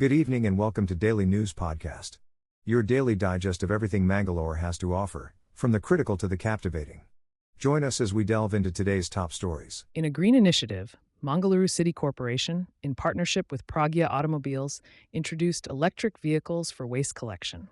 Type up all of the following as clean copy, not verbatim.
Good evening and welcome to Daily News Podcast. Your daily digest of everything Mangalore has to offer, from the critical to the captivating. Join us as we delve into today's top stories. In a green initiative, Mangaluru City Corporation, in partnership with Pragya Automobiles, introduced electric vehicles for waste collection.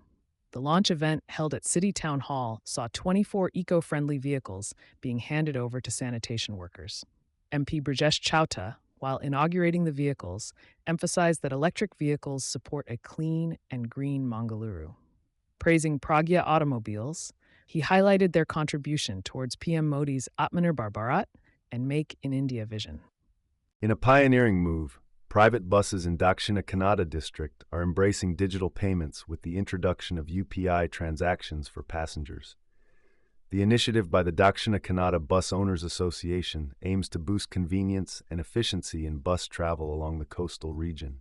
The launch event held at City Town Hall saw 24 eco-friendly vehicles being handed over to sanitation workers. MP Brajesh Chauta, while inaugurating the vehicles, emphasized that electric vehicles support a clean and green Mangaluru. Praising Pragya Automobiles, he highlighted their contribution towards PM Modi's Atmanirbhar Bharat and Make in India vision. In a pioneering move, private buses in Dakshina Kannada district are embracing digital payments with the introduction of UPI transactions for passengers. The initiative by the Dakshina Kannada Bus Owners Association aims to boost convenience and efficiency in bus travel along the coastal region.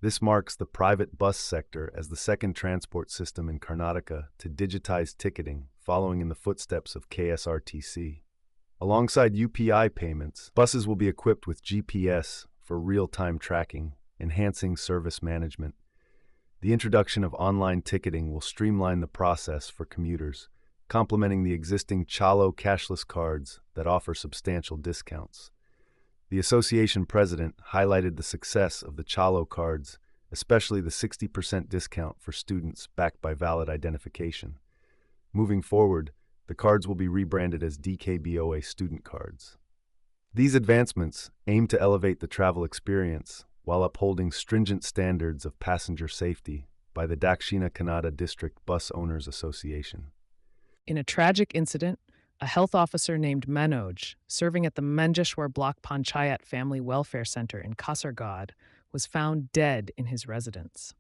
This marks the private bus sector as the second transport system in Karnataka to digitize ticketing, following in the footsteps of KSRTC. Alongside UPI payments, buses will be equipped with GPS for real-time tracking, enhancing service management. The introduction of online ticketing will streamline the process for commuters, complementing the existing Chalo cashless cards that offer substantial discounts. The association president highlighted the success of the Chalo cards, especially the 60% discount for students backed by valid identification. Moving forward, the cards will be rebranded as DKBOA student cards. These advancements aim to elevate the travel experience while upholding stringent standards of passenger safety by the Dakshina Kannada District Bus Owners Association. In a tragic incident, a health officer named Manoj, serving at the Manjeshwar Block Panchayat Family Welfare Center in Kasaragod, was found dead in his residence.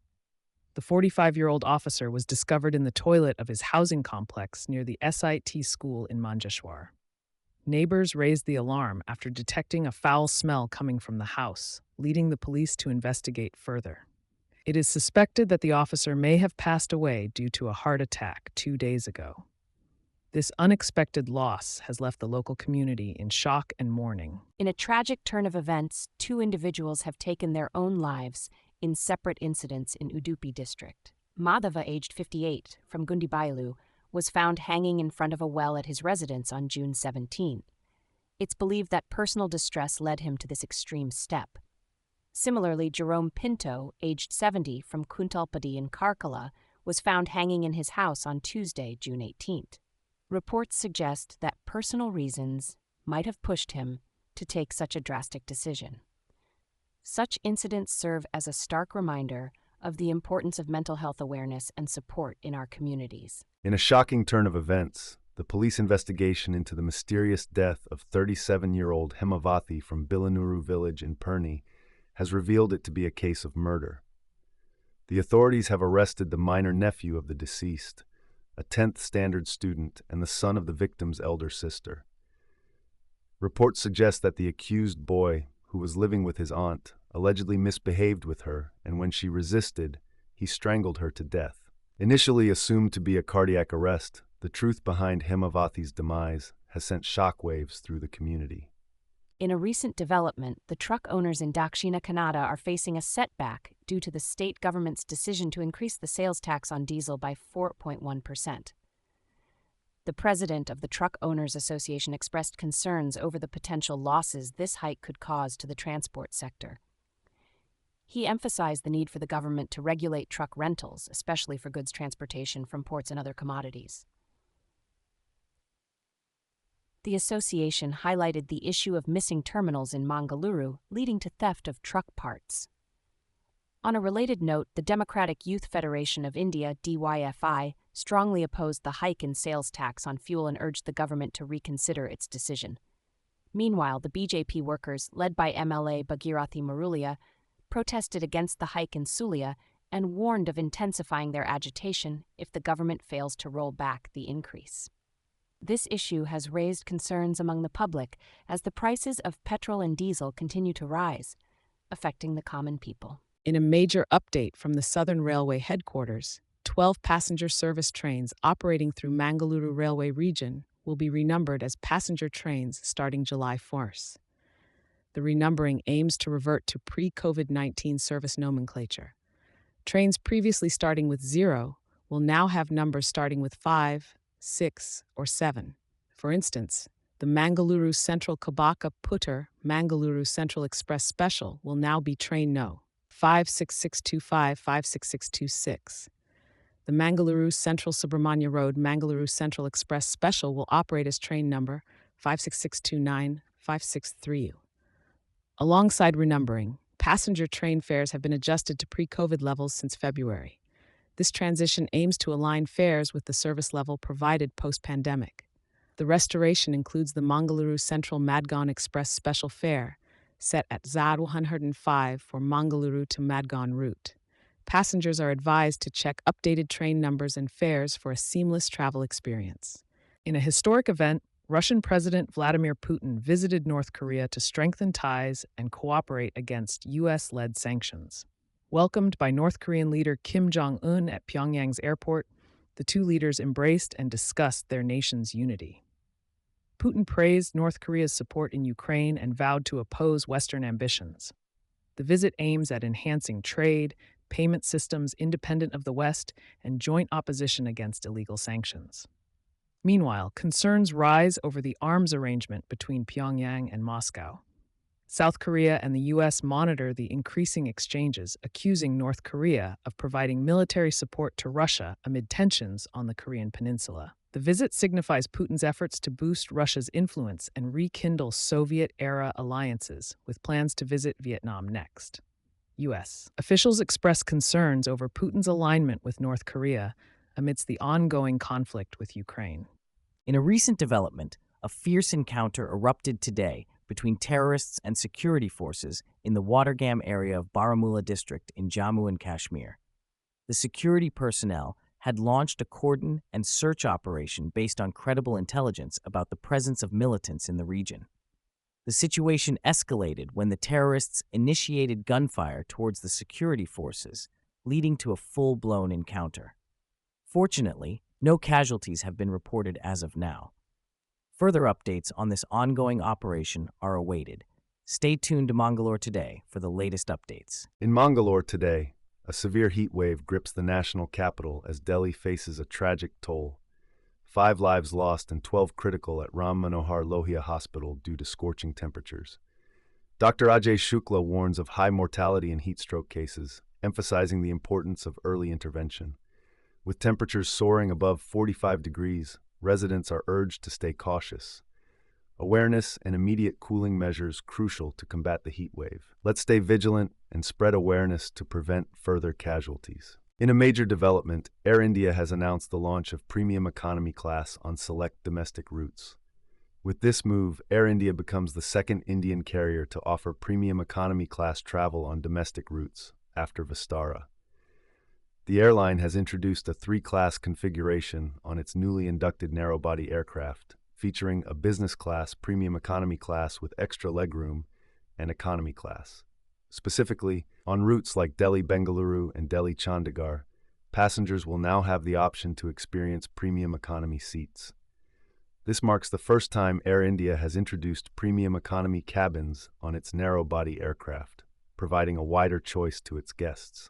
The 45-year-old officer was discovered in the toilet of his housing complex near the SIT school in Manjeshwar. Neighbors raised the alarm after detecting a foul smell coming from the house, leading the police to investigate further. It is suspected that the officer may have passed away due to a heart attack 2 days ago. This unexpected loss has left the local community in shock and mourning. In a tragic turn of events, 2 individuals have taken their own lives in separate incidents in Udupi district. Madhava, aged 58, from Gundibailu, was found hanging in front of a well at his residence on June 17. It's believed that personal distress led him to this extreme step. Similarly, Jerome Pinto, aged 70, from Kuntalpadi in Karkala, was found hanging in his house on Tuesday, June 18th. Reports suggest that personal reasons might have pushed him to take such a drastic decision. Such incidents serve as a stark reminder of the importance of mental health awareness and support in our communities. In a shocking turn of events, the police investigation into the mysterious death of 37-year-old Hemavati from Bilanuru village in Purni has revealed it to be a case of murder. The authorities have arrested the minor nephew of the deceased, a 10th standard student and the son of the victim's elder sister. Reports suggest that the accused boy, who was living with his aunt, allegedly misbehaved with her, and when she resisted, he strangled her to death. Initially assumed to be a cardiac arrest, the truth behind Hemavati's demise has sent shockwaves through the community. In a recent development, the truck owners in Dakshina Kannada are facing a setback due to the state government's decision to increase the sales tax on diesel by 4.1%. The president of the Truck Owners Association expressed concerns over the potential losses this hike could cause to the transport sector. He emphasized the need for the government to regulate truck rentals, especially for goods transportation from ports and other commodities. The association highlighted the issue of missing terminals in Mangaluru, leading to theft of truck parts. On a related note, the Democratic Youth Federation of India, DYFI, strongly opposed the hike in sales tax on fuel and urged the government to reconsider its decision. Meanwhile, the BJP workers, led by MLA Bhagirathi Marulia, protested against the hike in Sulia and warned of intensifying their agitation if the government fails to roll back the increase. This issue has raised concerns among the public as the prices of petrol and diesel continue to rise, affecting the common people. In a major update from the Southern Railway headquarters, 12 passenger service trains operating through Mangaluru Railway region will be renumbered as passenger trains starting July 1st. The renumbering aims to revert to pre-COVID-19 service nomenclature. Trains previously starting with 0 will now have numbers starting with 5, 6, or 7. For instance, the Mangaluru Central Kabaka Puttur Mangaluru Central Express Special will now be train no. 56625 56626. The Mangaluru Central Subramanya Road Mangaluru Central Express Special will operate as train number 56629 563. Alongside renumbering, passenger train fares have been adjusted to pre-COVID levels since February. This transition aims to align fares with the service level provided post-pandemic. The restoration includes the Mangaluru Central Madgaon Express special fare, set at ZAD 105 for Mangaluru to Madgaon route. Passengers are advised to check updated train numbers and fares for a seamless travel experience. In a historic event, Russian President Vladimir Putin visited North Korea to strengthen ties and cooperate against U.S.-led sanctions. Welcomed by North Korean leader Kim Jong-un at Pyongyang's airport, the two leaders embraced and discussed their nation's unity. Putin praised North Korea's support in Ukraine and vowed to oppose Western ambitions. The visit aims at enhancing trade, payment systems independent of the West, and joint opposition against illegal sanctions. Meanwhile, concerns rise over the arms arrangement between Pyongyang and Moscow. South Korea and the U.S. monitor the increasing exchanges, accusing North Korea of providing military support to Russia amid tensions on the Korean peninsula. The visit signifies Putin's efforts to boost Russia's influence and rekindle Soviet-era alliances, with plans to visit Vietnam next. U.S. officials express concerns over Putin's alignment with North Korea amidst the ongoing conflict with Ukraine. In a recent development, a fierce encounter erupted today between terrorists and security forces in the Watergam area of Baramulla district in Jammu and Kashmir. The security personnel had launched a cordon and search operation based on credible intelligence about the presence of militants in the region. The situation escalated when the terrorists initiated gunfire towards the security forces, leading to a full-blown encounter. Fortunately, no casualties have been reported as of now. Further updates on this ongoing operation are awaited. Stay tuned to Mangalore Today for the latest updates. In Mangalore today, a severe heat wave grips the national capital as Delhi faces a tragic toll. 5 lives lost and 12 critical at Ram Manohar Lohia Hospital due to scorching temperatures. Dr. Ajay Shukla warns of high mortality in heat stroke cases, emphasizing the importance of early intervention. With temperatures soaring above 45 degrees, residents are urged to stay cautious. Awareness and immediate cooling measures crucial to combat the heat wave. Let's stay vigilant and spread awareness to prevent further casualties. In a major development, Air India has announced the launch of premium economy class on select domestic routes. With this move, Air India becomes the second Indian carrier to offer premium economy class travel on domestic routes, after Vistara. The airline has introduced a 3-class configuration on its newly inducted narrow-body aircraft, featuring a business class, premium economy class with extra legroom, and economy class. Specifically, on routes like Delhi-Bengaluru and Delhi-Chandigarh, passengers will now have the option to experience premium economy seats. This marks the first time Air India has introduced premium economy cabins on its narrow-body aircraft, providing a wider choice to its guests.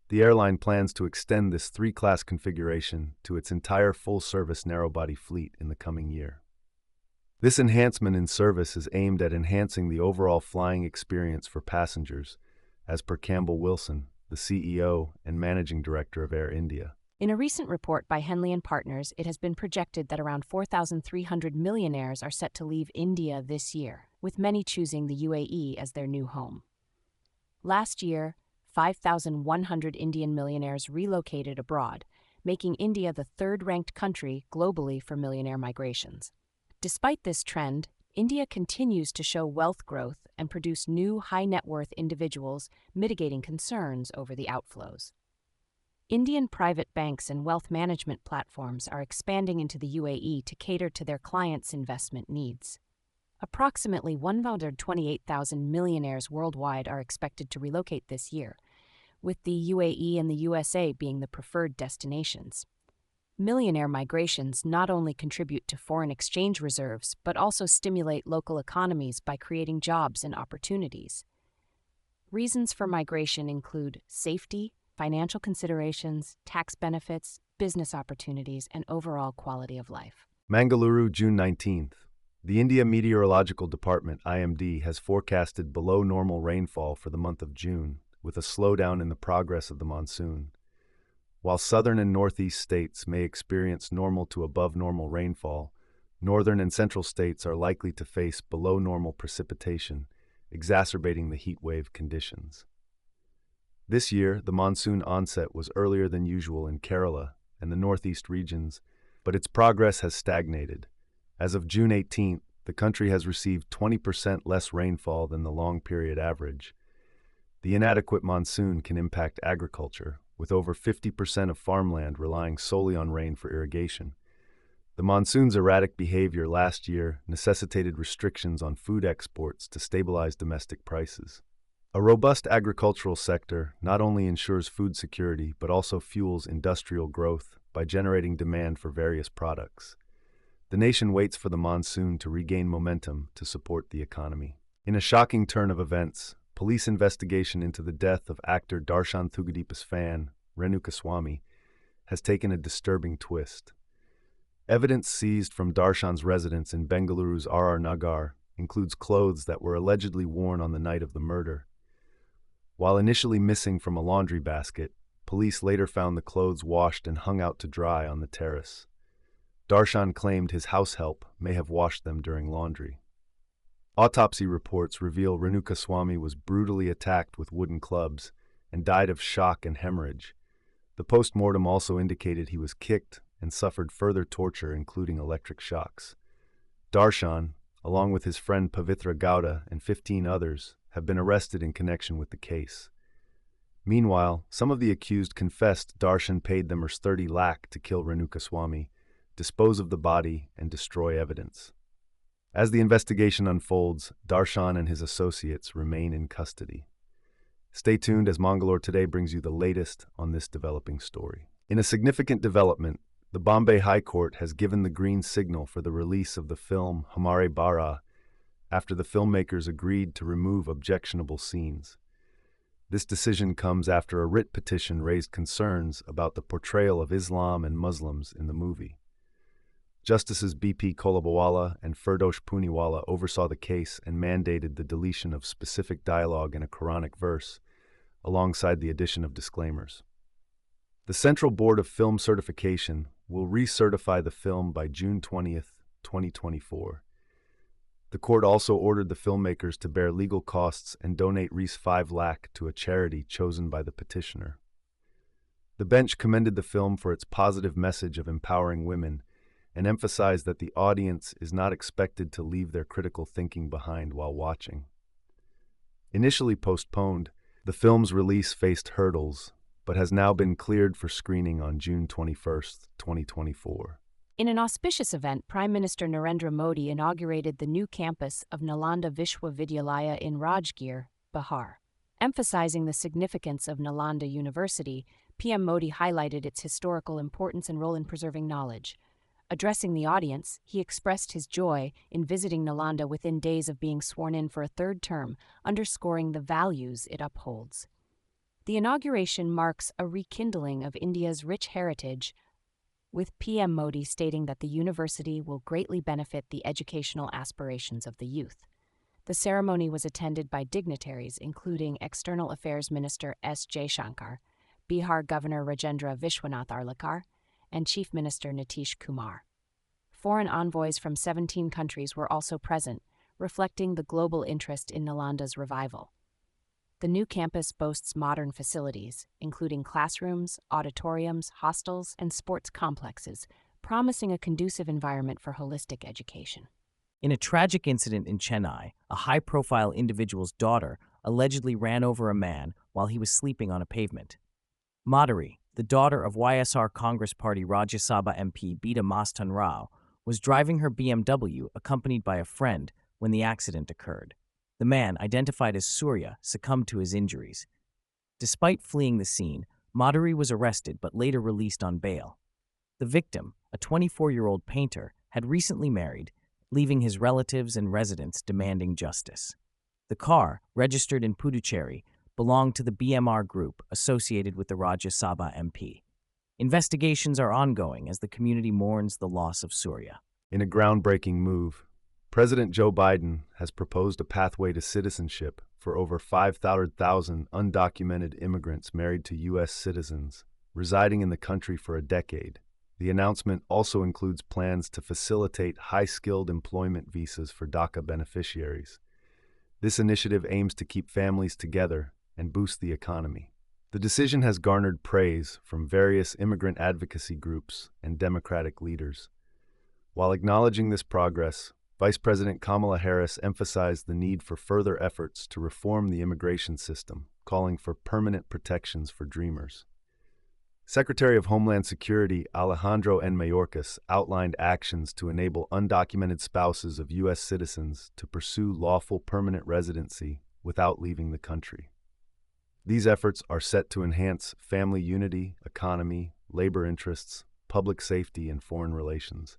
The airline plans to extend this 3-class configuration to its entire full-service narrow-body fleet in the coming year. This enhancement in service is aimed at enhancing the overall flying experience for passengers, as per Campbell Wilson, the CEO and Managing Director of Air India. In a recent report by Henley & Partners, it has been projected that around 4,300 millionaires are set to leave India this year, with many choosing the UAE as their new home. Last year, 5,100 Indian millionaires relocated abroad, making India the third-ranked country globally for millionaire migrations. Despite this trend, India continues to show wealth growth and produce new high-net-worth individuals, mitigating concerns over the outflows. Indian private banks and wealth management platforms are expanding into the UAE to cater to their clients' investment needs. Approximately 128,000 millionaires worldwide are expected to relocate this year, with the UAE and the USA being the preferred destinations. Millionaire migrations not only contribute to foreign exchange reserves, but also stimulate local economies by creating jobs and opportunities. Reasons for migration include safety, financial considerations, tax benefits, business opportunities, and overall quality of life. Mangaluru, June 19th. The India Meteorological Department, IMD, has forecasted below normal rainfall for the month of June, with a slowdown in the progress of the monsoon. While southern and northeast states may experience normal to above normal rainfall, northern and central states are likely to face below normal precipitation, exacerbating the heat wave conditions. This year, the monsoon onset was earlier than usual in Kerala and the northeast regions, but its progress has stagnated. As of June 18th, the country has received 20% less rainfall than the long-period average. The inadequate monsoon can impact agriculture, with over 50% of farmland relying solely on rain for irrigation. The monsoon's erratic behavior last year necessitated restrictions on food exports to stabilize domestic prices. A robust agricultural sector not only ensures food security but also fuels industrial growth by generating demand for various products. The nation waits for the monsoon to regain momentum to support the economy. In a shocking turn of events, police investigation into the death of actor Darshan Thugadipa's fan, Renukaswamy, has taken a disturbing twist. Evidence seized from Darshan's residence in Bengaluru's R.R. Nagar includes clothes that were allegedly worn on the night of the murder. While initially missing from a laundry basket, police later found the clothes washed and hung out to dry on the terrace. Darshan claimed his house help may have washed them during laundry. Autopsy reports reveal Renukaswamy was brutally attacked with wooden clubs and died of shock and hemorrhage. The post-mortem also indicated he was kicked and suffered further torture, including electric shocks. Darshan, along with his friend Pavitra Gowda and 15 others, have been arrested in connection with the case. Meanwhile, some of the accused confessed Darshan paid them Rs 30 lakh to kill Renukaswamy, dispose of the body, and destroy evidence. As the investigation unfolds, Darshan and his associates remain in custody. Stay tuned as Mangalore Today brings you the latest on this developing story. In a significant development, the Bombay High Court has given the green signal for the release of the film Hamare Bara after the filmmakers agreed to remove objectionable scenes. This decision comes after a writ petition raised concerns about the portrayal of Islam and Muslims in the movie. Justices B.P. Kolabawala and Firdosh Puniwala oversaw the case and mandated the deletion of specific dialogue in a Quranic verse, alongside the addition of disclaimers. The Central Board of Film Certification will recertify the film by June 20th, 2024. The court also ordered the filmmakers to bear legal costs and donate Rs 5 lakh to a charity chosen by the petitioner. The bench commended the film for its positive message of empowering women and emphasized that the audience is not expected to leave their critical thinking behind while watching. Initially postponed, the film's release faced hurdles, but has now been cleared for screening on June 21st, 2024. In an auspicious event, Prime Minister Narendra Modi inaugurated the new campus of Nalanda Vishwavidyalaya in Rajgir, Bihar. Emphasizing the significance of Nalanda University, PM Modi highlighted its historical importance and role in preserving knowledge. Addressing the audience, he expressed his joy in visiting Nalanda within days of being sworn in for a third term, underscoring the values it upholds. The inauguration marks a rekindling of India's rich heritage, with PM Modi stating that the university will greatly benefit the educational aspirations of the youth. The ceremony was attended by dignitaries including External Affairs Minister S. Jaishankar, Bihar Governor Rajendra Vishwanath Arlikar, and Chief Minister Nitish Kumar. Foreign envoys from 17 countries were also present, reflecting the global interest in Nalanda's revival. The new campus boasts modern facilities, including classrooms, auditoriums, hostels, and sports complexes, promising a conducive environment for holistic education. In a tragic incident in Chennai, a high-profile individual's daughter allegedly ran over a man while he was sleeping on a pavement. Madhuri, the daughter of YSR Congress Party Rajya Sabha MP Bida Mastan Rao, was driving her BMW accompanied by a friend when the accident occurred. The man, identified as Surya, succumbed to his injuries. Despite fleeing the scene, Madhuri was arrested but later released on bail. The victim, a 24-year-old painter, had recently married, leaving his relatives and residents demanding justice. The car, registered in Puducherry, belonged to the BMR Group associated with the Rajya Sabha MP. Investigations are ongoing as the community mourns the loss of Surya. In a groundbreaking move, President Joe Biden has proposed a pathway to citizenship for over 500,000 undocumented immigrants married to U.S. citizens, residing in the country for a decade. The announcement also includes plans to facilitate high-skilled employment visas for DACA beneficiaries. This initiative aims to keep families together and boost the economy. The decision has garnered praise from various immigrant advocacy groups and Democratic leaders. While acknowledging this progress, Vice President Kamala Harris emphasized the need for further efforts to reform the immigration system, calling for permanent protections for dreamers. Secretary of Homeland Security Alejandro N. Mayorkas outlined actions to enable undocumented spouses of U.S. citizens to pursue lawful permanent residency without leaving the country. These efforts are set to enhance family unity, economy, labor interests, public safety, and foreign relations.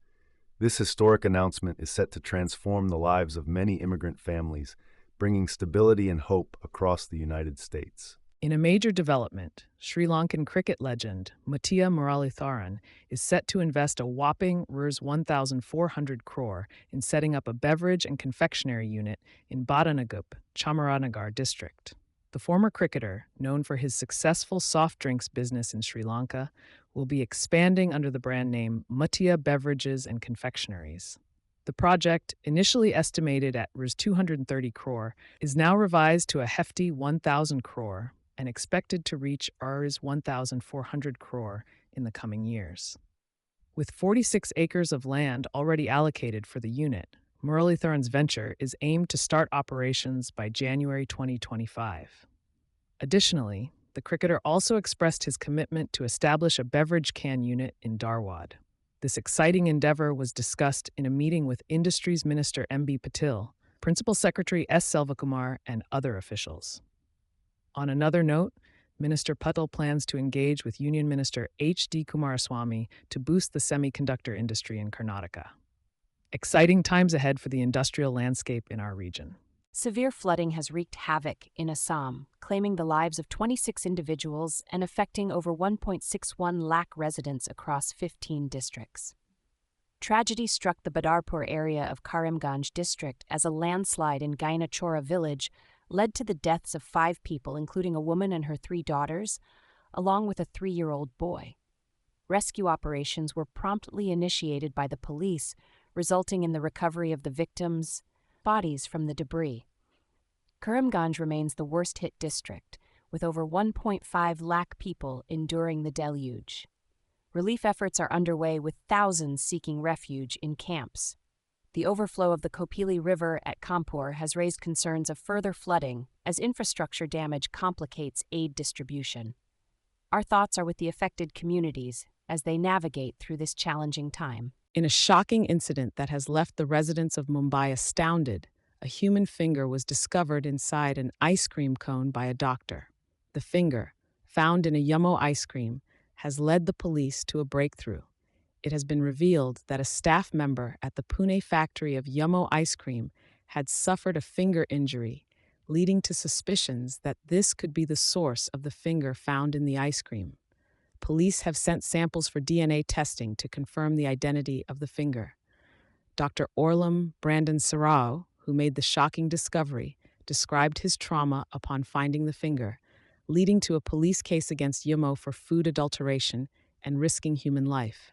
This historic announcement is set to transform the lives of many immigrant families, bringing stability and hope across the United States. In a major development, Sri Lankan cricket legend Muthaiya Muralitharan is set to invest a whopping Rs 1,400 crore in setting up a beverage and confectionery unit in Badanagup, Chamaranagar district. The former cricketer, known for his successful soft drinks business in Sri Lanka, will be expanding under the brand name Muthaiya Beverages and Confectionaries. The project, initially estimated at Rs 230 crore, is now revised to a hefty 1,000 crore and expected to reach Rs 1,400 crore in the coming years. With 46 acres of land already allocated for the unit, Muralitharan's venture is aimed to start operations by January 2025. Additionally, the cricketer also expressed his commitment to establish a beverage can unit in Dharwad. This exciting endeavor was discussed in a meeting with Industries Minister M.B. Patil, Principal Secretary S. Selvakumar, and other officials. On another note, Minister Patil plans to engage with Union Minister H.D. Kumaraswamy to boost the semiconductor industry in Karnataka. Exciting times ahead for the industrial landscape in our region. Severe flooding has wreaked havoc in Assam, claiming the lives of 26 individuals and affecting over 1.61 lakh residents across 15 districts. Tragedy struck the Badarpur area of Karimganj district as a landslide in Gainachora village led to the deaths of 5 people, including a woman and her 3 daughters, along with a 3-year-old boy. Rescue operations were promptly initiated by the police, resulting in the recovery of the victims' bodies from the debris. Karimganj remains the worst-hit district, with over 1.5 lakh people enduring the deluge. Relief efforts are underway with thousands seeking refuge in camps. The overflow of the Kopili River at Kanpur has raised concerns of further flooding as infrastructure damage complicates aid distribution. Our thoughts are with the affected communities as they navigate through this challenging time. In a shocking incident that has left the residents of Mumbai astounded, a human finger was discovered inside an ice cream cone by a doctor. The finger, found in a Yummo ice cream, has led the police to a breakthrough. It has been revealed that a staff member at the Pune factory of Yummo ice cream had suffered a finger injury, leading to suspicions that this could be the source of the finger found in the ice cream. Police have sent samples for DNA testing to confirm the identity of the finger. Dr. Orlam Brandon Sarao, who made the shocking discovery, described his trauma upon finding the finger, leading to a police case against Yummo for food adulteration and risking human life.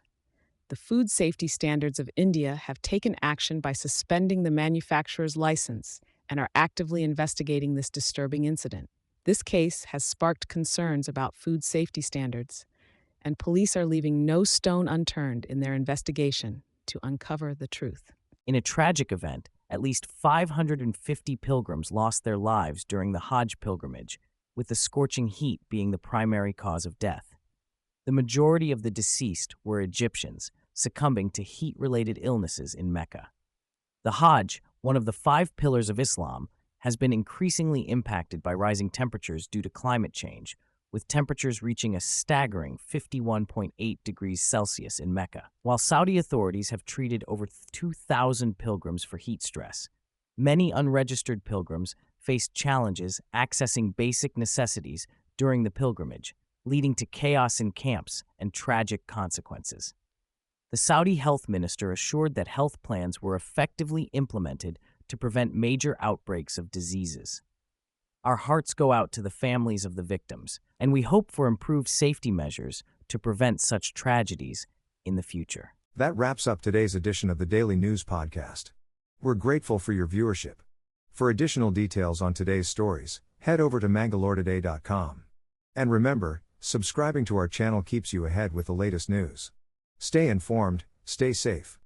The food safety standards of India have taken action by suspending the manufacturer's license and are actively investigating this disturbing incident. This case has sparked concerns about food safety standards, and police are leaving no stone unturned in their investigation to uncover the truth. In a tragic event, at least 550 pilgrims lost their lives during the Hajj pilgrimage, with the scorching heat being the primary cause of death. The majority of the deceased were Egyptians, succumbing to heat-related illnesses in Mecca. The Hajj, one of the 5 pillars of Islam, has been increasingly impacted by rising temperatures due to climate change, with temperatures reaching a staggering 51.8 degrees Celsius in Mecca. While Saudi authorities have treated over 2,000 pilgrims for heat stress, many unregistered pilgrims faced challenges accessing basic necessities during the pilgrimage, leading to chaos in camps and tragic consequences. The Saudi health minister assured that health plans were effectively implemented to prevent major outbreaks of diseases. Our hearts go out to the families of the victims, and we hope for improved safety measures to prevent such tragedies in the future. That wraps up today's edition of the Daily News Podcast. We're grateful for your viewership. For additional details on today's stories, head over to mangaloretoday.com. And remember, subscribing to our channel keeps you ahead with the latest news. Stay informed, stay safe.